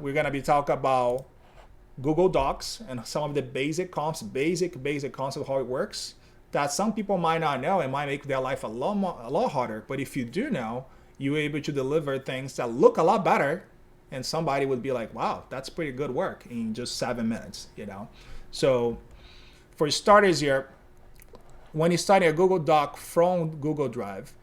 we're gonna be talking about Google Docs and some of the basic concepts, basic concepts of how it works that some people might not know and might make their life a lot harder. But if you do know, you're able to deliver things that look a lot better, and somebody would be like, "Wow, that's pretty good work in just 7 minutes." So for starters here, when you're starting a Google Doc from Google Drive,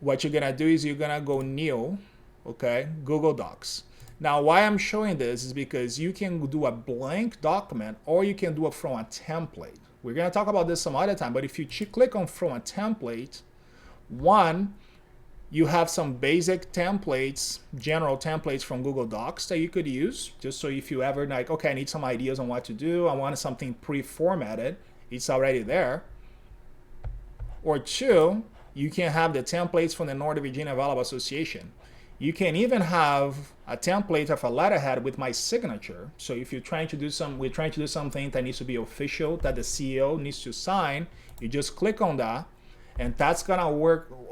what you're gonna do is you're gonna go new, okay, Google Docs. Now, why I'm showing this is because you can do a blank document or you can do it from a template. We're gonna talk about this some other time, but if you click on from a template, one, you have some basic templates, general templates from Google Docs that you could use, just so if you ever like, okay, I need some ideas on what to do, I want something pre-formatted, it's already there. Or two, you can have the templates from the Northern Virginia Volleyball Association. You can even have a template of a letterhead with my signature. So if you're trying to do we're trying to do something that needs to be official, that the CEO needs to sign, you just click on that, and that's gonna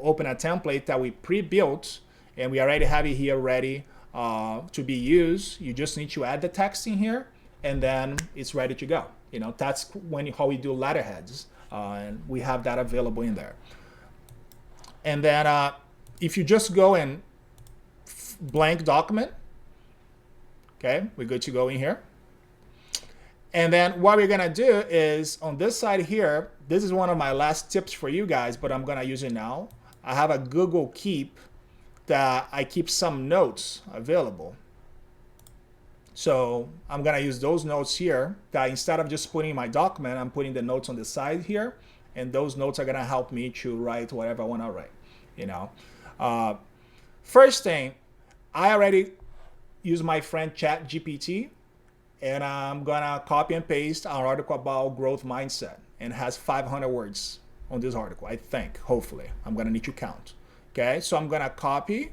open a template that we pre-built, and we already have it here ready to be used. You just need to add the text in here, and then it's ready to go. That's how we do letterheads, and we have that available in there. And then if you just go and blank document, okay, we're good to go in here. And then what we're gonna do is on this side here, this is one of my last tips for you guys, but I'm gonna use it now. I have a Google Keep that I keep some notes available. So I'm gonna use those notes here that instead of just putting my document, I'm putting the notes on the side here, and those notes are gonna help me to write whatever I wanna write. First thing, I already use my friend ChatGPT, and I'm gonna copy and paste an article about growth mindset, and it has 500 words on this article, I think, hopefully. I'm gonna need to count. Okay, so I'm gonna copy,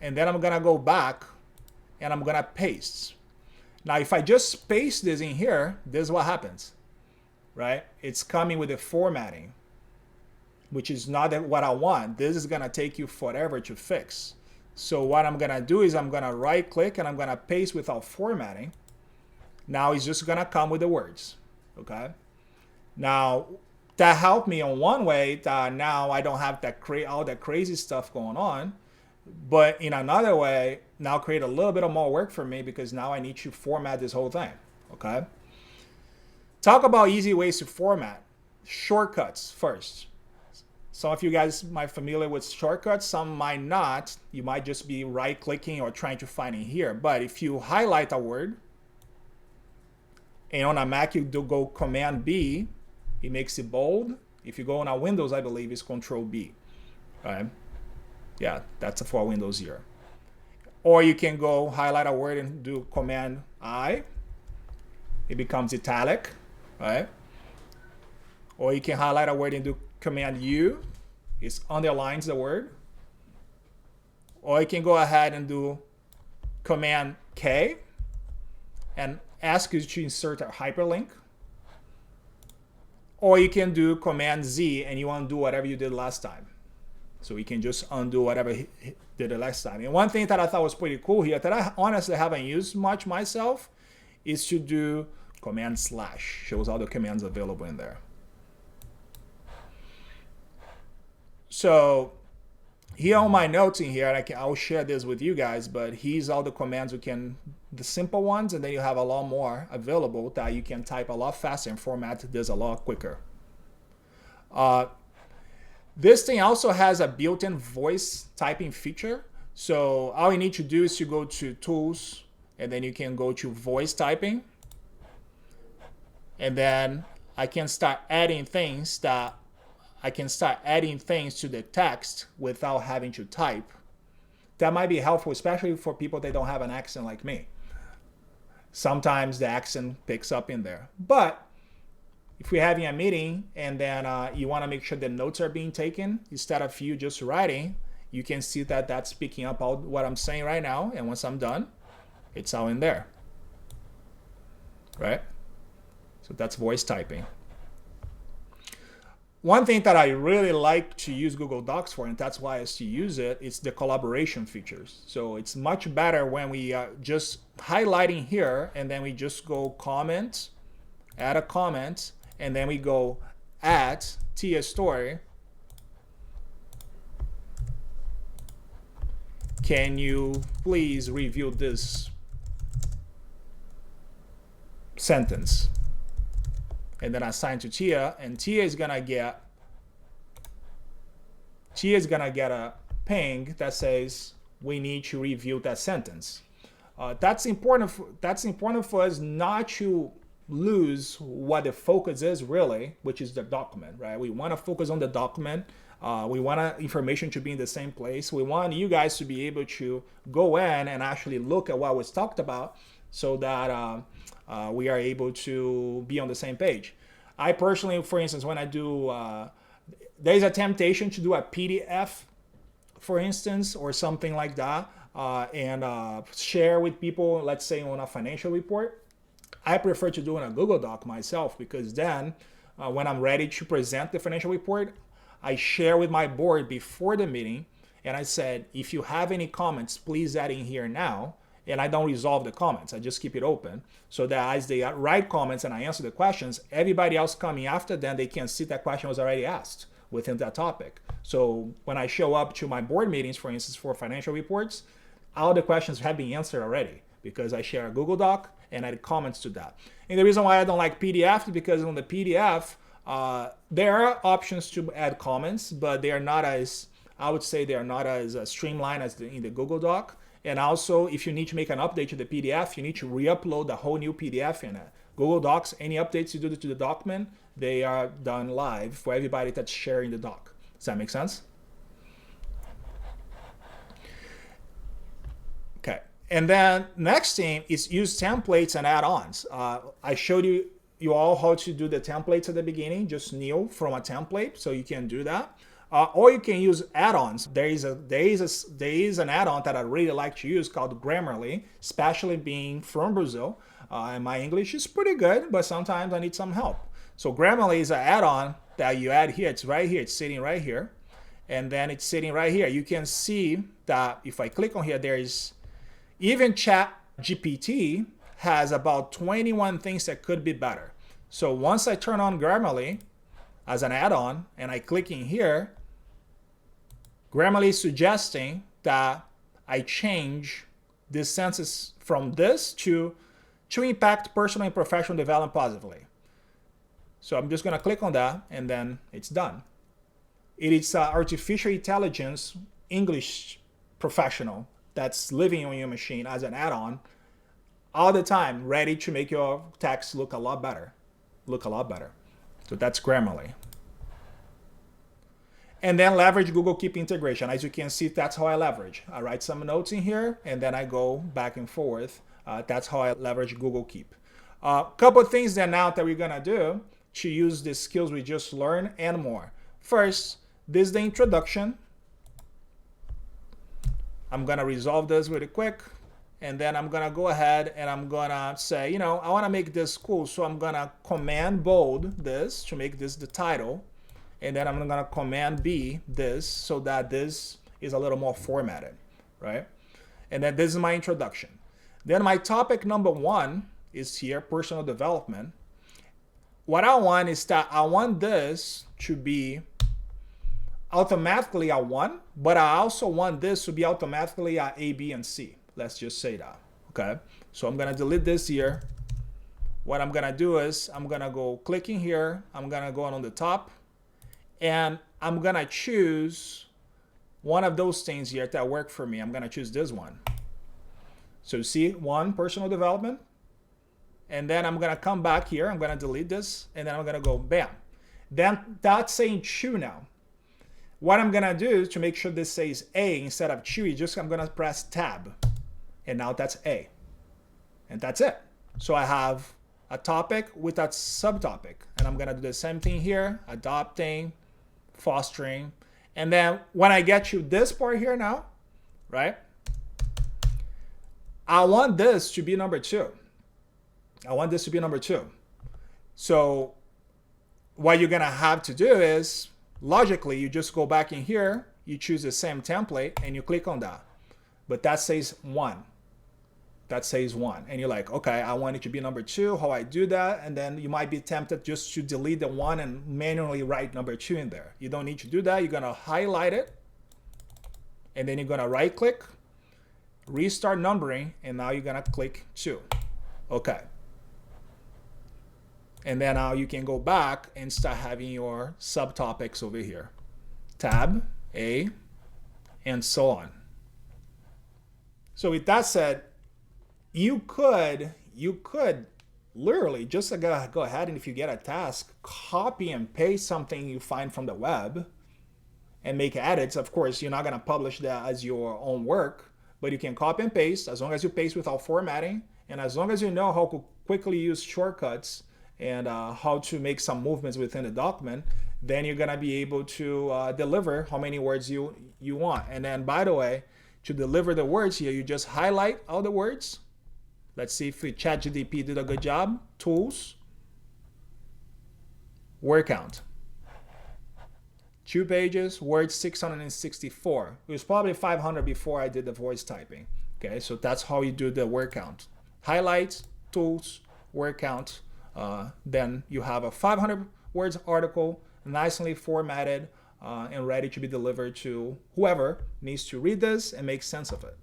and then I'm gonna go back and I'm gonna paste. Now, if I just paste this in here, this is what happens, right? It's coming with the formatting, which is not what I want. This is gonna take you forever to fix. So what I'm gonna do is I'm gonna right click and I'm gonna paste without formatting. Now it's just gonna come with the words, okay? Now, that helped me in one way that now I don't have all that crazy stuff going on. But in another way, now create a little bit of more work for me because now I need to format this whole thing, okay? Talk about easy ways to format. Shortcuts first. Some of you guys might be familiar with shortcuts, some might not. You might just be right clicking or trying to find it here. But if you highlight a word, and on a Mac you do go Command B, it makes it bold. If you go on a Windows, I believe it's Control B, right? Yeah, that's for Windows here. Or you can go highlight a word and do Command I. It becomes italic, right? Or you can highlight a word and do Command U. It underlines the word. Or you can go ahead and do Command K and ask you to insert a hyperlink. Or you can do Command Z and you undo whatever you did last time. So you can just undo whatever he did the last time. And one thing that I thought was pretty cool here that I honestly haven't used much myself is to do Command / shows all the commands available in there. So here on my notes in here, I'll share this with you guys, but here's all the commands the simple ones, and then you have a lot more available that you can type a lot faster and format this a lot quicker. This thing also has a built-in voice typing feature. So all you need to do is to go to Tools, and then you can go to Voice Typing. And then I can start adding things to the text without having to type. That might be helpful, especially for people that don't have an accent like me. Sometimes the accent picks up in there. But if we're having a meeting and then you want to make sure the notes are being taken, instead of you just writing, you can see that that's picking up all what I'm saying right now. And once I'm done, it's all in there, right? So that's voice typing. one thing that I really like to use Google Docs for, and that's why I still use it, is the collaboration features. So it's much better when we are just highlighting here, and then we just go comment, add a comment, and then we go add Tia story. Can you please review this sentence? And then assign to Tia, and Tia is gonna get a ping that says we need to review that sentence. That's important for us not to lose what the focus is really, which is the document, right? We want to focus on the document. We want information to be in the same place. We want you guys to be able to go in and actually look at what was talked about, so that we are able to be on the same page. I personally, for instance, when I do, there's a temptation to do a PDF, for instance, or something like that, and share with people, let's say on a financial report. I prefer to do in a Google Doc myself, because then when I'm ready to present the financial report, I share with my board before the meeting, and I said, if you have any comments, please add in here now. And I don't resolve the comments. I just keep it open, so that as they write comments and I answer the questions, everybody else coming after them, they can see that question was already asked within that topic. So when I show up to my board meetings, for instance, for financial reports, all the questions have been answered already, because I share a Google Doc and add comments to that. And the reason why I don't like PDF is because on the PDF, there are options to add comments, but they are not as, I would say, they are not as streamlined as in the Google Doc. And also, if you need to make an update to the PDF, you need to re-upload the whole new PDF in it. Google Docs, any updates you do to the document, they are done live for everybody that's sharing the doc. Does that make sense? Okay. And then next thing is use templates and add-ons. I showed you all how to do the templates at the beginning. Just kneel from a template, so you can do that. Or you can use add-ons. There is an add-on that I really like to use called Grammarly, especially being from Brazil. And my English is pretty good, but sometimes I need some help. So Grammarly is an add-on that you add here. It's right here. It's sitting right here. And then it's sitting right here. You can see that if I click on here, there is even ChatGPT has about 21 things that could be better. So once I turn on Grammarly as an add-on and I click in here, Grammarly is suggesting that I change this sentence from this to impact personal and professional development positively. So I'm just going to click on that, and then it's done. It is artificial intelligence English professional that's living on your machine as an add-on all the time, ready to make your text look a lot better. So that's Grammarly. And then leverage Google Keep integration. As you can see, that's how I leverage. I write some notes in here, and then I go back and forth. That's how I leverage Google Keep. Couple of things then now that we're gonna do to use the skills we just learned and more. First, this is the introduction. I'm gonna resolve this really quick. And then I'm gonna go ahead and I'm gonna say, I wanna make this cool. So I'm gonna Command bold this to make this the title. And then I'm gonna Command B this so that this is a little more formatted, right? And then this is my introduction. Then my topic number 1 is here, personal development. What I want is that I want this to be automatically a 1, but I also want this to be automatically a B, and C. Let's just say that, okay? So I'm gonna delete this here. What I'm gonna do is I'm gonna go click in here. I'm gonna go on the top, and I'm gonna choose one of those things here that work for me. I'm gonna choose this one. So see, 1, personal development. And then I'm gonna come back here. I'm gonna delete this, and then I'm gonna go bam. Then that's saying 2 now. What I'm gonna do to make sure this says A instead of 2, I'm gonna press tab. And now that's A. And that's it. So I have a topic with that subtopic. And I'm gonna do the same thing here, adopting, fostering. And then when I get to this part here now, right? I want this to be number 2. I want this to be number 2. So what you're gonna have to do is, logically, you just go back in here, you choose the same template, and you click on that. But that says 1. That says 1. And you're like, okay, I want it to be number 2. How I do that? And then you might be tempted just to delete the 1 and manually write number 2 in there. You don't need to do that. You're gonna highlight it, and then you're gonna right click, restart numbering, and now you're gonna click 2. Okay. And then now you can go back and start having your subtopics over here. Tab, A, and so on. So with that said, you could literally just go ahead, and if you get a task, copy and paste something you find from the web and make edits. Of course, you're not gonna publish that as your own work, but you can copy and paste as long as you paste without formatting, and as long as you know how to quickly use shortcuts and how to make some movements within the document, then you're gonna be able to deliver how many words you want. And then, by the way, to deliver the words here, you just highlight all the words. Let's see if ChatGPT did a good job. Tools, word count. 2 pages, words 664. It was probably 500 before I did the voice typing. Okay, so that's how you do the word count. Highlights, tools, word count. Then you have a 500 words article, nicely formatted and ready to be delivered to whoever needs to read this and make sense of it.